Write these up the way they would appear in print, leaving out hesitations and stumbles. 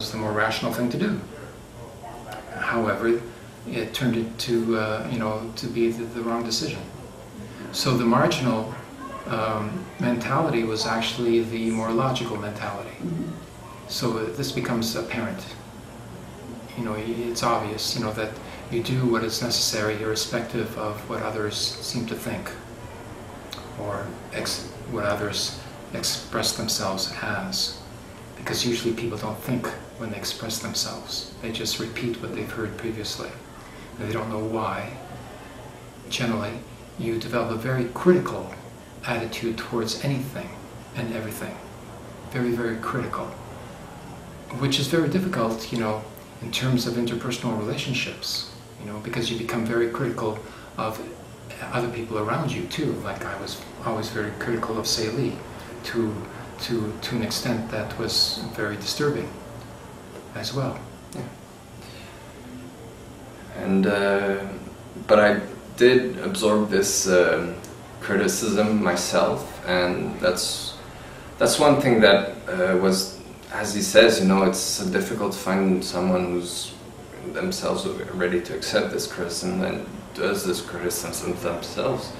was the more rational thing to do. However, it turned into, to be the wrong decision. So the marginal mentality was actually the more logical mentality. So this becomes apparent. It's obvious, that you do what is necessary irrespective of what others seem to think, or what others express themselves as. Because usually people don't think when they express themselves. They just repeat what they've heard previously. And they don't know why. Generally, you develop a very critical attitude towards anything and everything. Very, very critical. Which is very difficult, in terms of interpersonal relationships, because you become very critical of other people around you too. Like I was always very critical of Lee to an extent that was very disturbing as well. Yeah. And but I did absorb this criticism myself, and that's one thing that was, as he says, it's difficult to find someone who's themselves ready to accept this criticism and does this criticism themselves.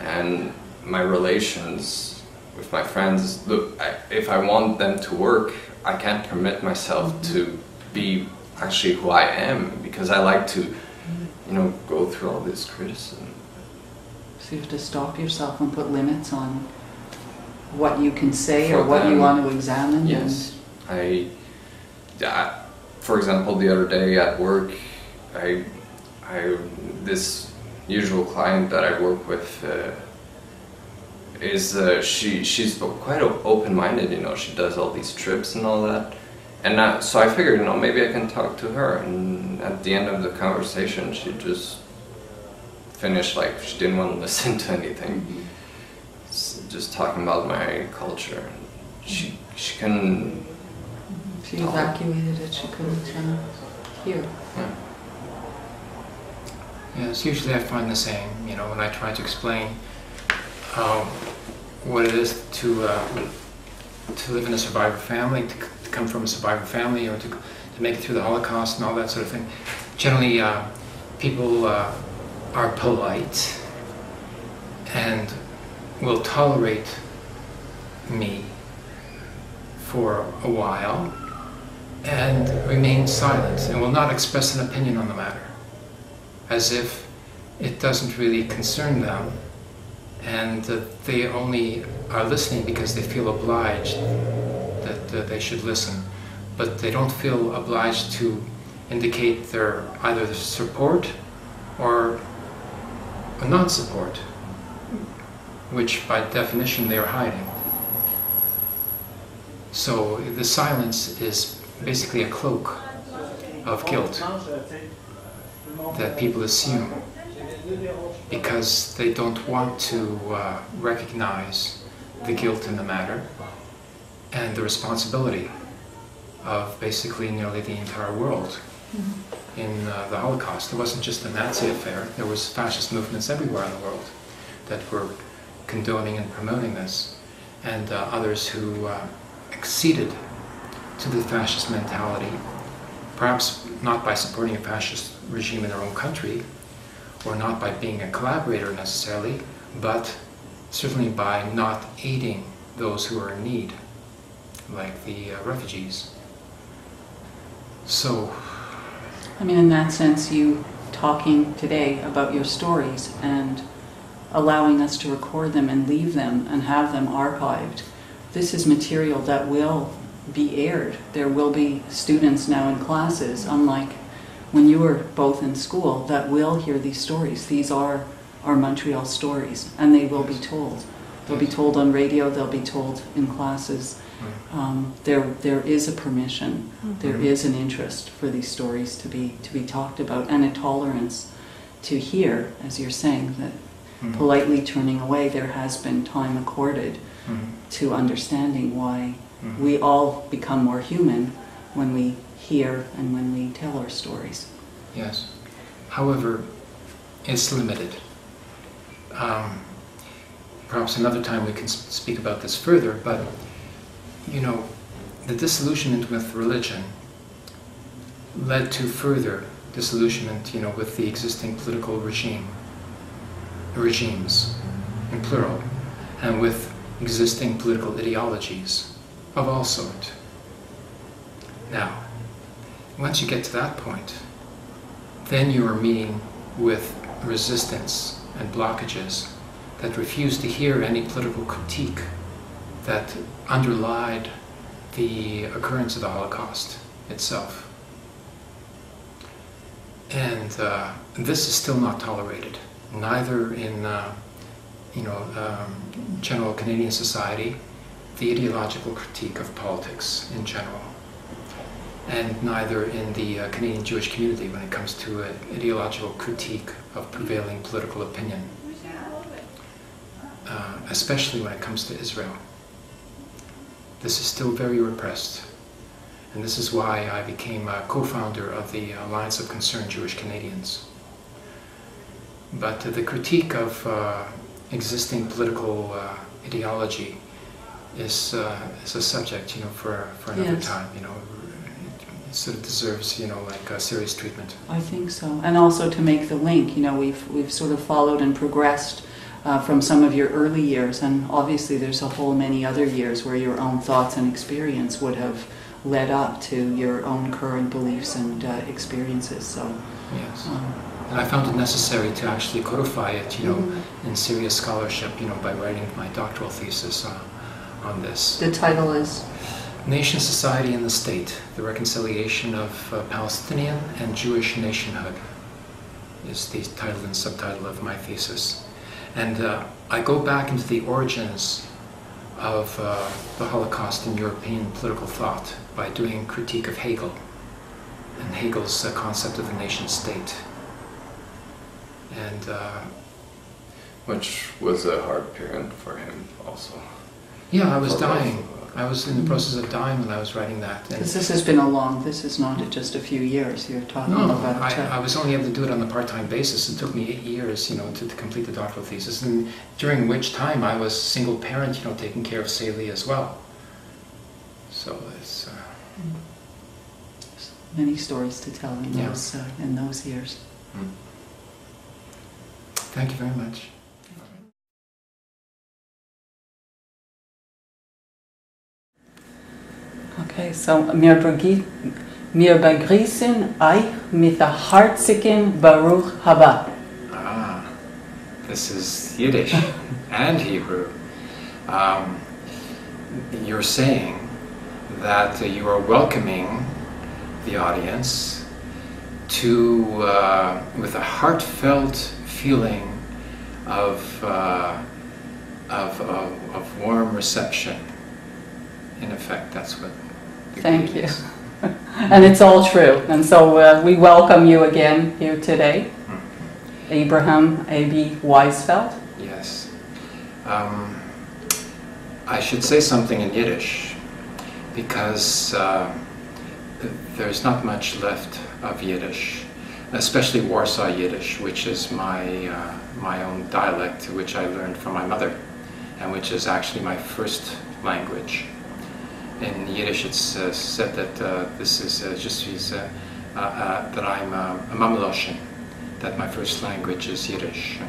And my relations with my friends, look, if I want them to work, I can't permit myself to be actually who I am, because I like to, go through all this criticism. So you have to stop yourself and put limits on what you can say or what you want to examine? Yes. For example, the other day at work, this usual client that I work with she's quite open-minded, she does all these trips and all that. And so I figured, maybe I can talk to her. And at the end of the conversation, she just finished like she didn't want to listen to anything. Just talking about my culture. She can... She evacuated it, she couldn't hear. Yeah. Yes, usually I find the same, when I try to explain what it is to live in a survivor family, to come from a survivor family, or to make it through the Holocaust and all that sort of thing. Generally, people are polite and will tolerate me for a while and remain silent and will not express an opinion on the matter, as if it doesn't really concern them, and that they only are listening because they feel obliged that they should listen, but they don't feel obliged to indicate their either their support or non-support, which by definition they are hiding. So the silence is basically a cloak of guilt that people assume because they don't want to recognize the guilt in the matter and the responsibility of basically nearly the entire world in the Holocaust. It wasn't just a Nazi affair. There was fascist movements everywhere in the world that were condoning and promoting this, and others who acceded to the fascist mentality, perhaps not by supporting a fascist regime in their own country, or not by being a collaborator necessarily, but certainly by not aiding those who are in need, like the refugees. So, I mean, in that sense, you talking today about your stories and allowing us to record them and leave them and have them archived, this is material that will be aired. There will be students now in classes, unlike when you were both in school, that will hear these stories. These are our Montreal stories, and they will be told. They'll be told on radio, they'll be told in classes. There is a permission, there is an interest for these stories to be talked about, and a tolerance to hear, as you're saying, that politely turning away, there has been time accorded to understanding why we all become more human when we hear and when we tell our stories. Yes. However, it's limited. Perhaps another time we can speak about this further, but the disillusionment with religion led to further disillusionment, with the existing political regimes, in plural, and with existing political ideologies of all sorts. Now, once you get to that point, then you are meeting with resistance and blockages that refuse to hear any political critique that underlied the occurrence of the Holocaust itself. And this is still not tolerated, neither in general Canadian society, the ideological critique of politics in general, and neither in the Canadian Jewish community when it comes to an ideological critique of prevailing political opinion, especially when it comes to Israel. This is still very repressed, and this is why I became a co-founder of the Alliance of Concerned Jewish Canadians. But the critique of existing political ideology is a subject, for another time. It sort of deserves, like a serious treatment. I think so, and also to make the link. We've sort of followed and progressed from some of your early years, and obviously there's a whole many other years where your own thoughts and experience would have led up to your own current beliefs and experiences. So yes. And I found it necessary to actually codify it, in serious scholarship, by writing my doctoral thesis on this. The title is? Nation, Society, and the State, the Reconciliation of Palestinian and Jewish Nationhood is the title and subtitle of my thesis. And I go back into the origins of the Holocaust in European political thought by doing critique of Hegel and Hegel's concept of the nation-state. And which was a hard period for him also. Yeah, I was dying. I was in the process of dying when I was writing that. Because this has been this is not just a few years you're talking about. I was only able to do it on a part-time basis. It took me 8 years, to complete the doctoral thesis, and during which time I was single parent, taking care of Saley as well. So it's many stories to tell in those years. Thank you very much. Okay, so wir begrüßen euch mit der herzlichen Baruch haba. This is Yiddish and Hebrew. You're saying that you are welcoming the audience to, with a heartfelt feeling of warm reception. In effect, that's what. Thank you. And it's all true. And so we welcome you again here today. Abraham A.B. Weizfeld. Yes. I should say something in Yiddish because there's not much left of Yiddish, especially Warsaw Yiddish, which is my own dialect, which I learned from my mother, and which is actually my first language. In Yiddish, it's said that this is that I'm a Mamloshen, that my first language is Yiddish.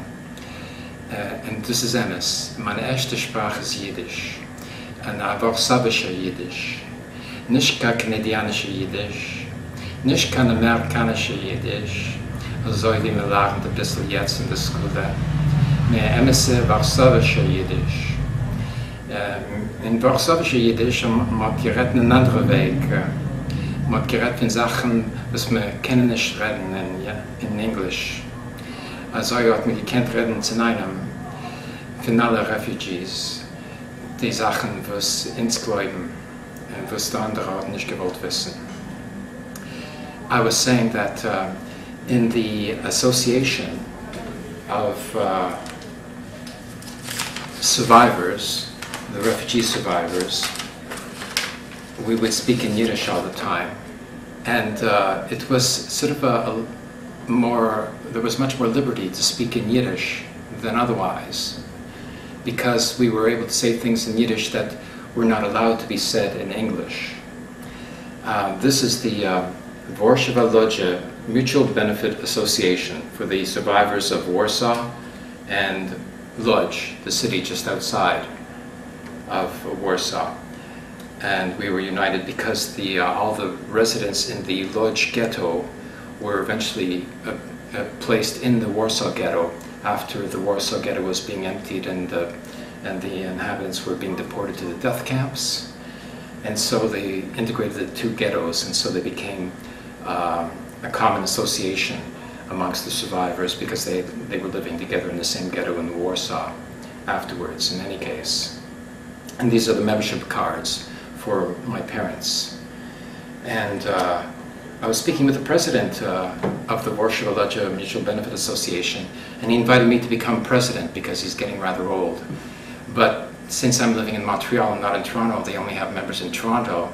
And this is emes. Meine erste Sprache ist Yiddish. Und auch Slawische Yiddish. Nicht kein kanadianische Yiddish. Nicht kein amerikanische Yiddish. So wie wir lernen ein bisschen jetzt in der Schule. Mehr emes Warsawische Yiddish. In Warsawische Jiddisch man gerät einen anderen Weg. Man gerät von Sachen, was man können nicht reden in Englisch. Also hat man gekannt reden zu einem von allen Refugees. Die Sachen, was ins Glauben und was die anderen nicht gewollt wissen. I was saying that in the association of survivors, the refugee survivors, we would speak in Yiddish all the time, and it was sort of there was much more liberty to speak in Yiddish than otherwise, because we were able to say things in Yiddish that were not allowed to be said in English. This is the Warszawa Lodge Mutual Benefit Association for the survivors of Warsaw, and Lodz, the city just outside of Warsaw. And we were united because all the residents in the Lodz ghetto were eventually placed in the Warsaw ghetto after the Warsaw ghetto was being emptied and the inhabitants were being deported to the death camps. And so they integrated the two ghettos, and so they became a common association amongst the survivors because they were living together in the same ghetto in Warsaw afterwards, in any case. And these are the membership cards for my parents. And I was speaking with the president of the Warszawa Lodge Mutual Benefit Association, and he invited me to become president because he's getting rather old. But since I'm living in Montreal and not in Toronto, they only have members in Toronto,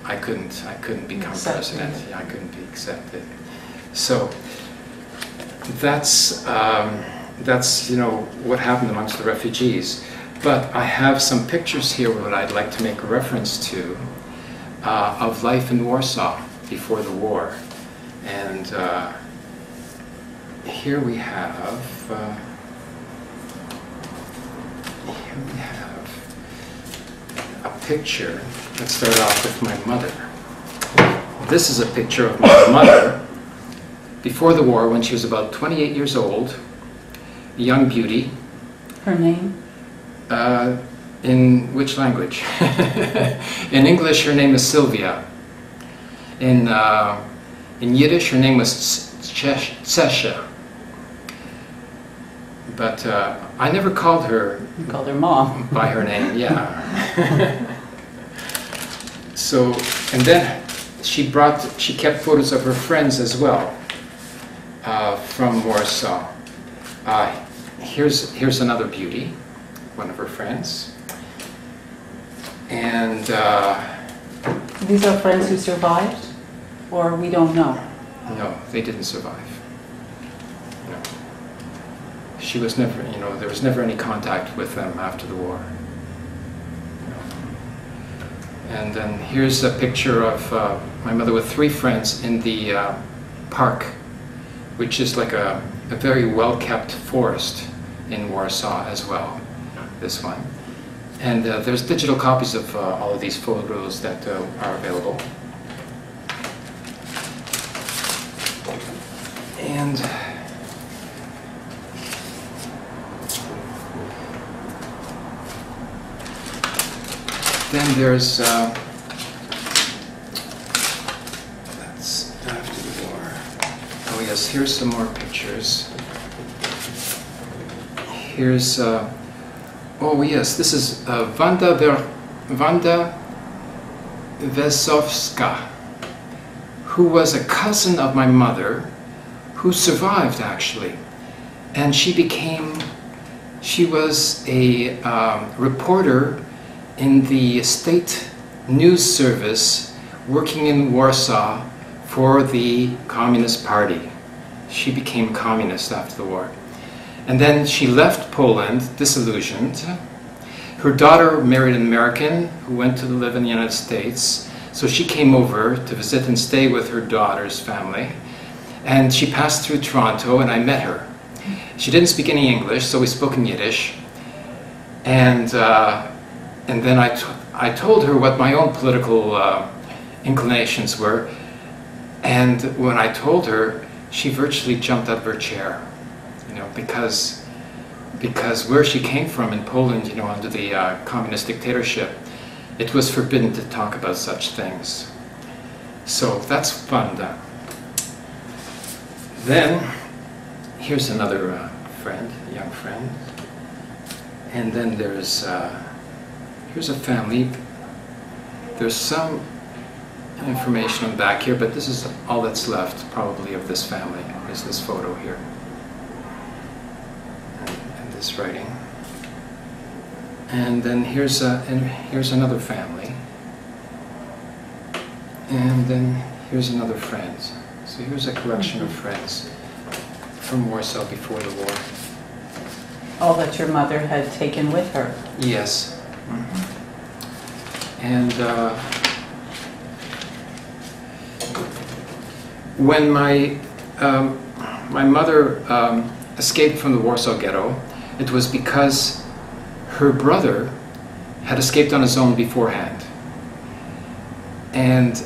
I couldn't become president. Yeah, I couldn't be accepted. So that's what happened amongst the refugees. But I have some pictures here that I'd like to make a reference to of life in Warsaw before the war. And here we have a picture. Let's start off with my mother. This is a picture of my mother before the war, when she was about 28 years old, a young beauty. Her name? In which language? In English, her name is Sylvia. In Yiddish, her name was Tsesha. But I never called her. You called her Mom. By her name, yeah. So, and then she kept photos of her friends as well from Warsaw. Here's another beauty, one of her friends. And these are friends who survived, or we don't know? No, they didn't survive. No. She was never, there was never any contact with them after the war. And then here's a picture of my mother with 3 friends in the park, which is like a very well-kept forest in Warsaw as well, this one. And there's digital copies of all of these photos that are available. And then there's, that's after the war. Oh yes, here's some more pictures. Here's, oh yes, this is Wanda Weizfeld, who was a cousin of my mother, who survived actually. And she was a reporter in the state news service working in Warsaw for the Communist Party. She became communist after the war. And then she left Poland, disillusioned. Her daughter married an American who went to live in the United States. So she came over to visit and stay with her daughter's family. And she passed through Toronto, and I met her. She didn't speak any English, so we spoke in Yiddish. And then I told her what my own political inclinations were. And when I told her, she virtually jumped out of her chair. Because where she came from in Poland, under the communist dictatorship, it was forbidden to talk about such things. So that's fun. Then, here's another friend, young friend. And then here's a family. There's some information on back here, but this is all that's left, probably, of this family, is this photo here. And this writing. And then here's another family. And then here's another friend. So here's a collection of friends from Warsaw before the war. All that your mother had taken with her. Yes. Mm-hmm. And when my mother escaped from the Warsaw Ghetto, it was because her brother had escaped on his own beforehand and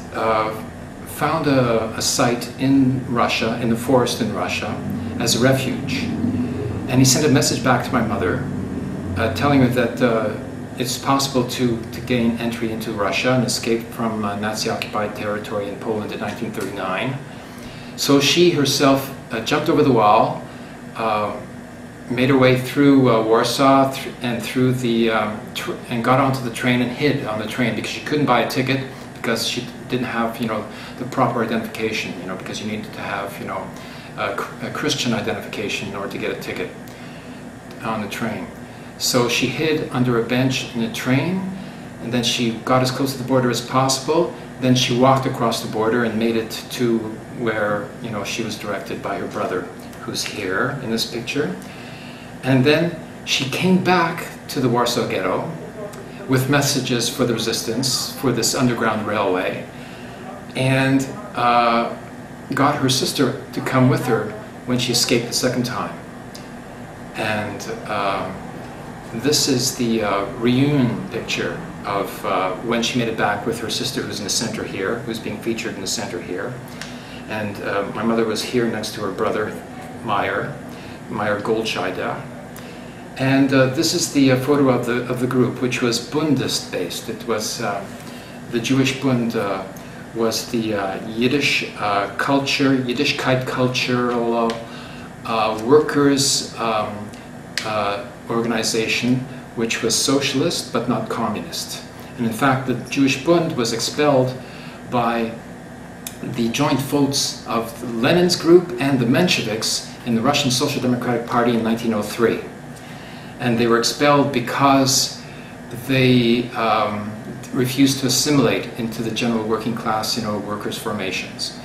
found a site in Russia, in the forest in Russia, as a refuge. And he sent a message back to my mother telling her that it's possible to gain entry into Russia and escape from Nazi-occupied territory in Poland in 1939. So she herself jumped over the wall, made her way through Warsaw and through the and got onto the train and hid on the train because she couldn't buy a ticket because she didn't have the proper identification, because you needed to have a Christian identification in order to get a ticket on the train. So she hid under a bench in the train, and then she got as close to the border as possible. Then she walked across the border and made it to where she was directed by her brother, who's here in this picture. And then she came back to the Warsaw Ghetto with messages for the resistance, for this underground railway, and got her sister to come with her when she escaped the second time. And this is the reunion picture of when she made it back with her sister, who's in the center here, who's being featured in the center here. And my mother was here next to her brother, Meyer Goldscheide. And this is the photo of the group, which was Bundist based. It was the Jewish Bund was the Yiddish culture, Yiddishkeit cultural workers organization, which was socialist but not communist. And in fact, the Jewish Bund was expelled by the joint votes of Lenin's group and the Mensheviks in the Russian Social Democratic Party in 1903. And they were expelled because they refused to assimilate into the general working class, workers' formations.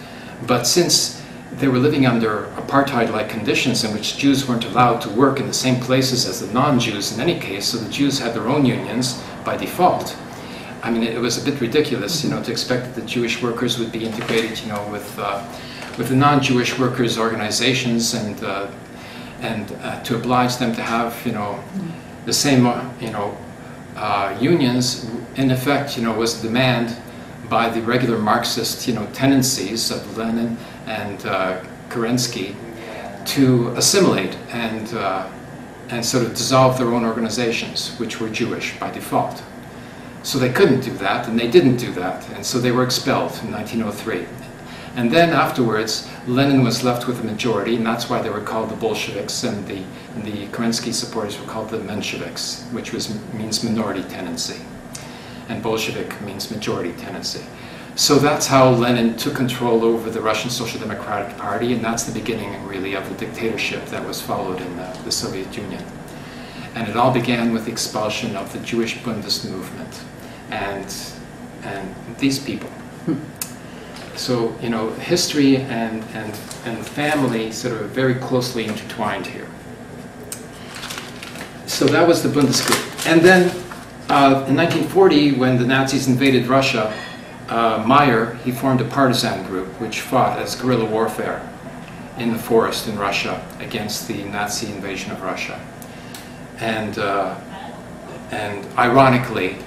But since they were living under apartheid-like conditions in which Jews weren't allowed to work in the same places as the non-Jews in any case, so the Jews had their own unions by default. I mean, it was a bit ridiculous, to expect that the Jewish workers would be integrated, with the non-Jewish workers' organizations and to oblige them to have, the same, unions. In effect, was a demand by the regular Marxist, tendencies of Lenin and Kerensky to assimilate and sort of dissolve their own organizations, which were Jewish by default. So they couldn't do that, and they didn't do that, and so they were expelled in 1903. And then afterwards, Lenin was left with a majority, and that's why they were called the Bolsheviks, and the Kerensky supporters were called the Mensheviks, which means minority tendency, and Bolshevik means majority tendency. So that's how Lenin took control over the Russian Social Democratic Party, and that's the beginning, really, of the dictatorship that was followed in the Soviet Union. And it all began with the expulsion of the Jewish Bundist movement and these people. So, history and family sort of very closely intertwined here. So that was the Bundist group. And then in 1940, when the Nazis invaded Russia, Meyer, he formed a partisan group which fought as guerrilla warfare in the forest in Russia against the Nazi invasion of Russia. And ironically,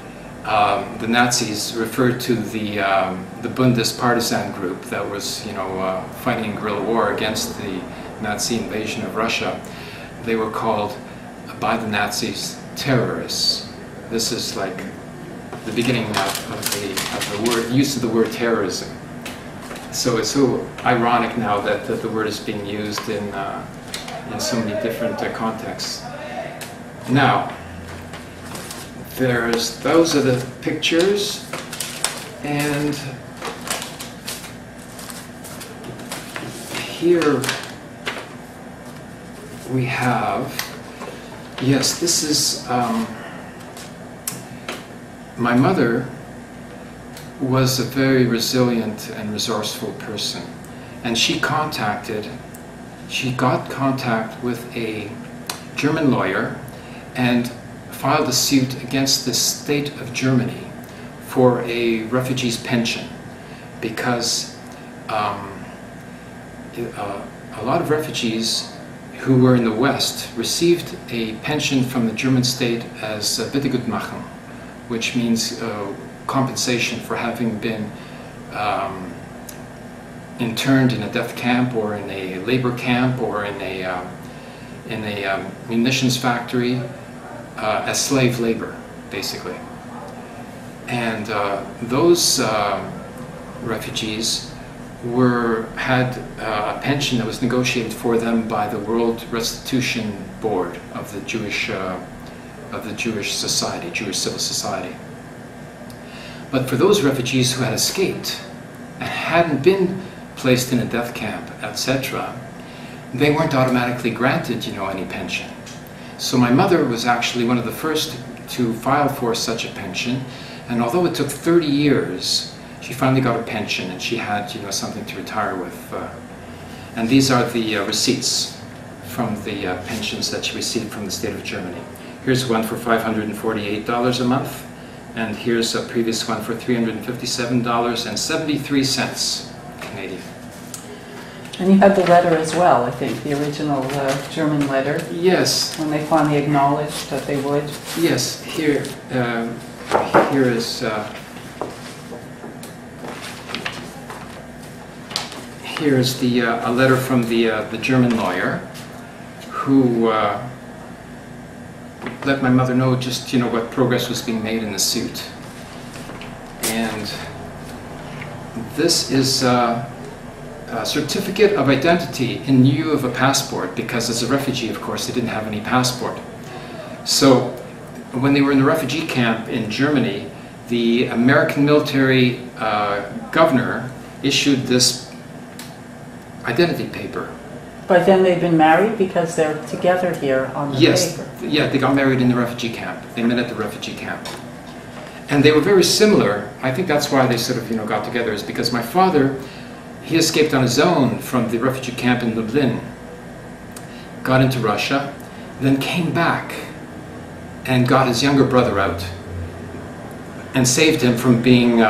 the Nazis referred to the Bundist partisan group that was, fighting guerrilla war against the Nazi invasion of Russia. They were called by the Nazis terrorists. This is like the beginning of the word, use of the word terrorism. So it's so ironic now that the word is being used in so many different contexts. Now, those are the pictures, and here we have, yes, this is, my mother was a very resilient and resourceful person, and she got contact with a German lawyer and filed a suit against the state of Germany for a refugee's pension because a lot of refugees who were in the West received a pension from the German state as Wiedergutmachung, which means compensation for having been interned in a death camp or in a labor camp or in a munitions factory as slave labor, basically. And those refugees had a pension that was negotiated for them by the World Restitution Board of the Jewish society, Jewish civil society. But for those refugees who had escaped and hadn't been placed in a death camp, etc., they weren't automatically granted, any pension. So my mother was actually one of the first to file for such a pension, and although it took 30 years, she finally got a pension, and she had, something to retire with. And these are the receipts from the pensions that she received from the state of Germany. Here's one for $548 a month, and here's a previous one for $357.73 Canadian. And you had the letter as well, I think, the original German letter. Yes. When they finally acknowledged that they would. Yes. Here is. Here is a letter from the German lawyer who let my mother know just what progress was being made in the suit. And this is a certificate of identity in lieu of a passport, because as a refugee, of course, they didn't have any passport. So when they were in the refugee camp in Germany, the American military governor issued this identity paper. But then they've been married because they're together here on the paper. Yeah, they got married in the refugee camp. They met at the refugee camp. And they were very similar. I think that's why they sort of, got together, is because my father, he escaped on his own from the refugee camp in Lublin, got into Russia, then came back and got his younger brother out and saved him from being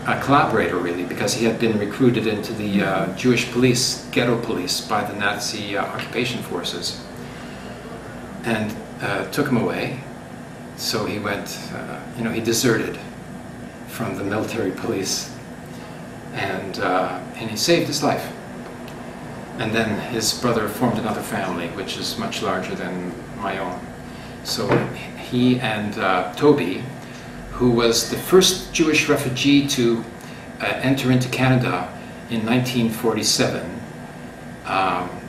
a collaborator, really, because he had been recruited into the Jewish police, ghetto police, by the Nazi occupation forces, and took him away. So he went, he deserted from the military police, and he saved his life. And then his brother formed another family, which is much larger than my own. So he and Toby, who was the first Jewish refugee to enter into Canada in 1947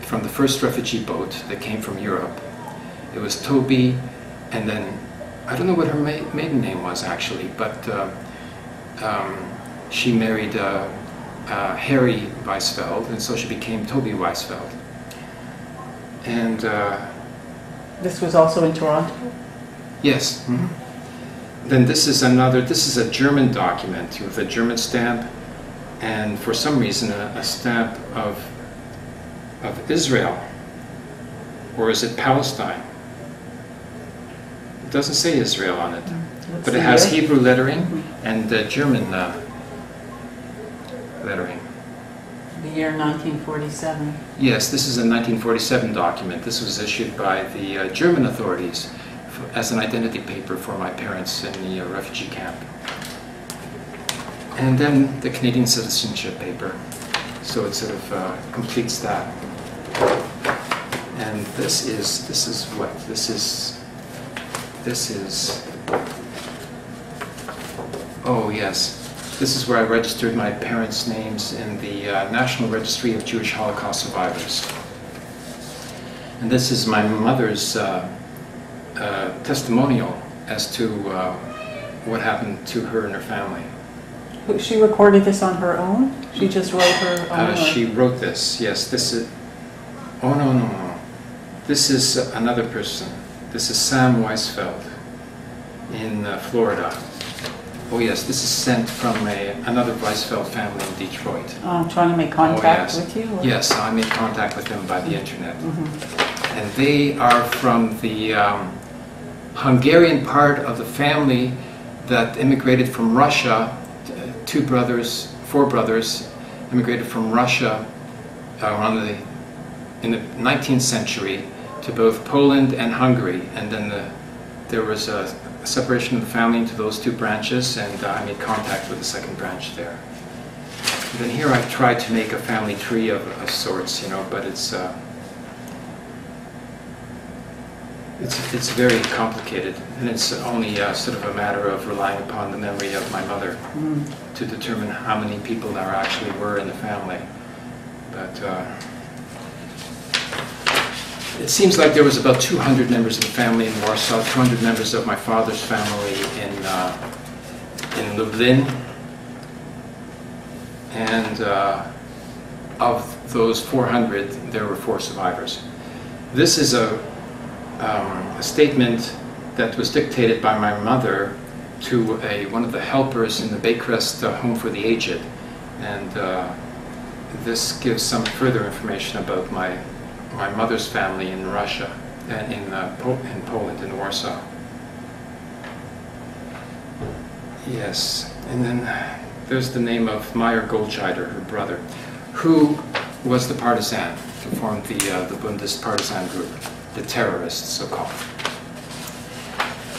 from the first refugee boat that came from Europe. It was Toby, and then, I don't know what her maiden name was actually, but she married Harry Weizfeld, and so she became Toby Weizfeld. And this was also in Toronto? Yes. Mm-hmm. Then this is a German document with a German stamp, and for some reason a stamp of Israel, or is it Palestine? It doesn't say Israel on it, but it has Hebrew lettering and German lettering. The year 1947. Yes, this is a 1947 document. This was issued by the German authorities as an identity paper for my parents in the refugee camp. And then the Canadian citizenship paper. So it sort of completes that. And this is oh yes, this is where I registered my parents' names in the National Registry of Jewish Holocaust Survivors. And this is my mother's testimonial as to what happened to her and her family. She recorded this on her own? She just wrote her own? She wrote this, yes. This is, oh no. This is another person. This is Sam Weizfeld in Florida. Oh yes, this is sent from another Weizfeld family in Detroit. Trying to make contact with you? Or? Yes, I made contact with them by the internet. Mm-hmm. And they are from the Hungarian part of the family that immigrated from Russia. Four brothers immigrated from Russia in the 19th century to both Poland and Hungary, and then there was a separation of the family into those two branches, and I made contact with the second branch there. And then here I've tried to make a family tree of sorts, you know, but it's very complicated, and it's only sort of a matter of relying upon the memory of my mother to determine how many people there actually were in the family. But it seems like there was about 200 members of the family in Warsaw, 200 members of my father's family in Lublin, and of those 400, there were 4 survivors. This is a statement that was dictated by my mother to one of the helpers in the Baycrest Home for the Aged, and this gives some further information about my mother's family in Russia and in Poland, in Warsaw. Yes, and then there's the name of Meyer Goldscheider, her brother, who was the partisan who formed the Bundist partisan group, the terrorists, so-called.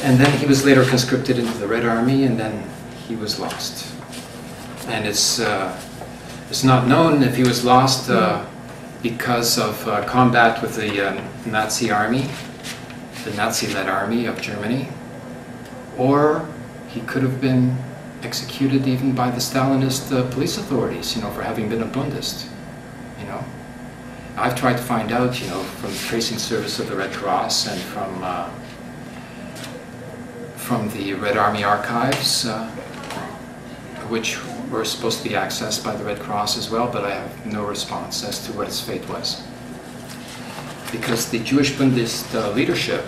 And then he was later conscripted into the Red Army, and then he was lost. And it's not known if he was lost because of combat with the Nazi army, the Nazi-led army of Germany, or he could have been executed even by the Stalinist police authorities, you know, for having been a Bundist, you know. I've tried to find out, you know, from the tracing service of the Red Cross and from the Red Army archives, which were supposed to be accessed by the Red Cross as well, but I have no response as to what its fate was. Because the Jewish Bundist leadership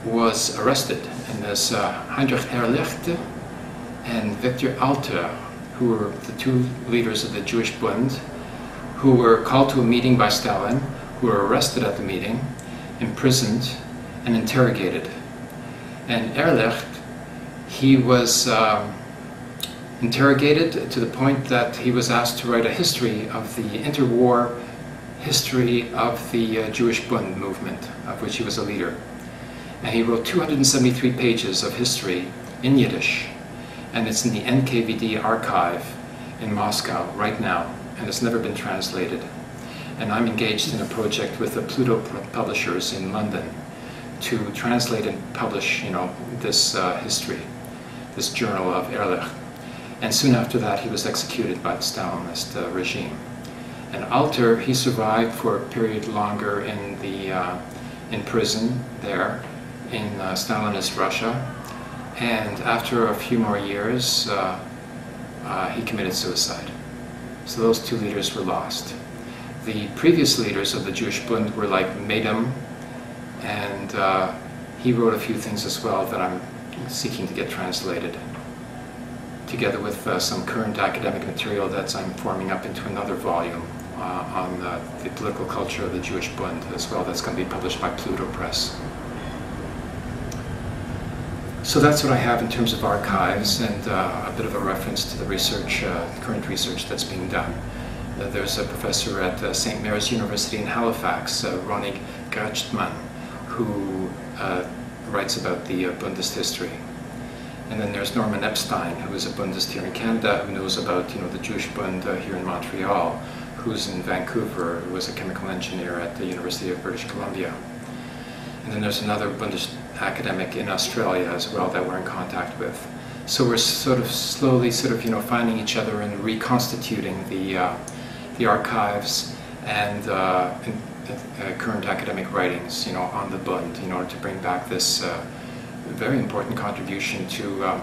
was arrested, and there's Heinrich Ehrlich and Victor Alter, who were the 2 leaders of the Jewish Bund, who were called to a meeting by Stalin, who were arrested at the meeting, imprisoned, and interrogated. And Ehrlich, he was interrogated to the point that he was asked to write a history of the interwar history of the Jewish Bund movement, of which he was a leader. And he wrote 273 pages of history in Yiddish, and it's in the NKVD archive in Moscow right now, and it's never been translated. And I'm engaged in a project with the Pluto publishers in London to translate and publish, you know, this history, this journal of Ehrlich. And soon after that, he was executed by the Stalinist regime. And Alter, he survived for a period longer in prison there in Stalinist Russia. And after a few more years, he committed suicide. So those 2 leaders were lost. The previous leaders of the Jewish Bund were like Medam, and he wrote a few things as well that I'm seeking to get translated, together with some current academic material that I'm forming up into another volume on the political culture of the Jewish Bund as well, that's going to be published by Pluto Press. So that's what I have in terms of archives and a bit of a reference to the research, current research that's being done. There's a professor at St. Mary's University in Halifax, Ronnie Grachtman, who writes about the Bundist history. And then there's Norman Epstein, who is a Bundist here in Canada, who knows about, you know, the Jewish Bund here in Montreal, who's in Vancouver, who was a chemical engineer at the University of British Columbia. And then there's another Bundist academic in Australia as well that we're in contact with. So we're sort of slowly you know, finding each other and reconstituting the archives and current academic writings, you know, on the Bund in order to bring back this very important contribution to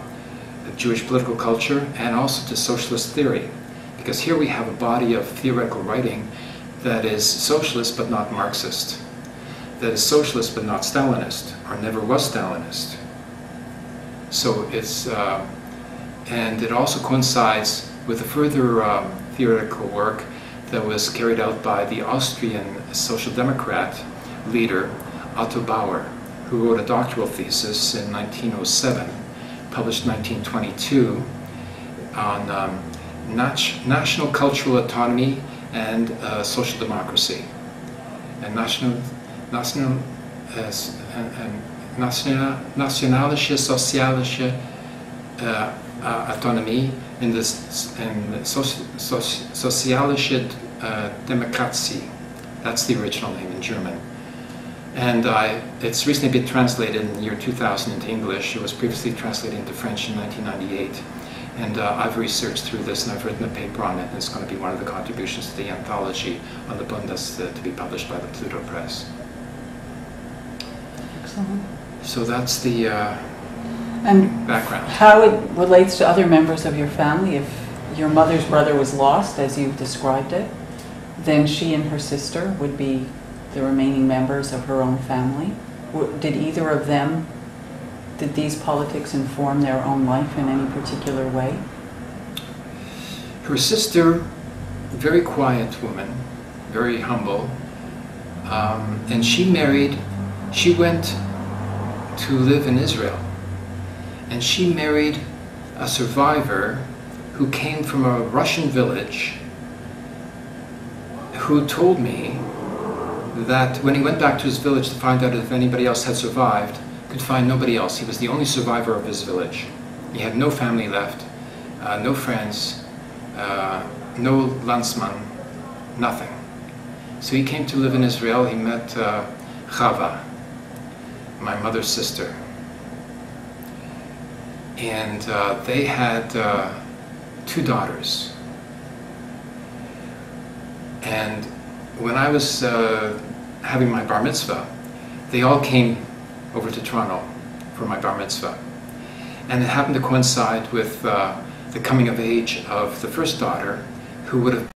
Jewish political culture and also to socialist theory. Because here we have a body of theoretical writing that is socialist but not Marxist, that is socialist but not Stalinist, or never was Stalinist. So it's, and it also coincides with a further theoretical work that was carried out by the Austrian Social Democrat leader Otto Bauer, who wrote a doctoral thesis in 1907, published in 1922, on national cultural autonomy and social democracy. And nationalische socialische autonomie in de socialische democratie. That's the original name in German. And it's recently been translated in the year 2000 into English. It was previously translated into French in 1998. And I've researched through this and I've written a paper on it. And it's going to be one of the contributions to the anthology on the Bundist to be published by the Pluto Press. Excellent. So that's the and background. How it relates to other members of your family. If your mother's brother was lost, as you've described it, then she and her sister would be the remaining members of her own family. Did either of them, did these politics inform their own life in any particular way? Her sister, very quiet woman, very humble, and she went to live in Israel. And she married a survivor who came from a Russian village, who told me that when he went back to his village to find out if anybody else had survived, could find nobody else. He was the only survivor of his village. He had no family left, no friends, no landsman, nothing. So he came to live in Israel. He met Chava, my mother's sister. And they had 2 daughters. And when I was having my bar mitzvah, they all came over to Toronto for my bar mitzvah. And it happened to coincide with the coming of age of the first daughter, who would have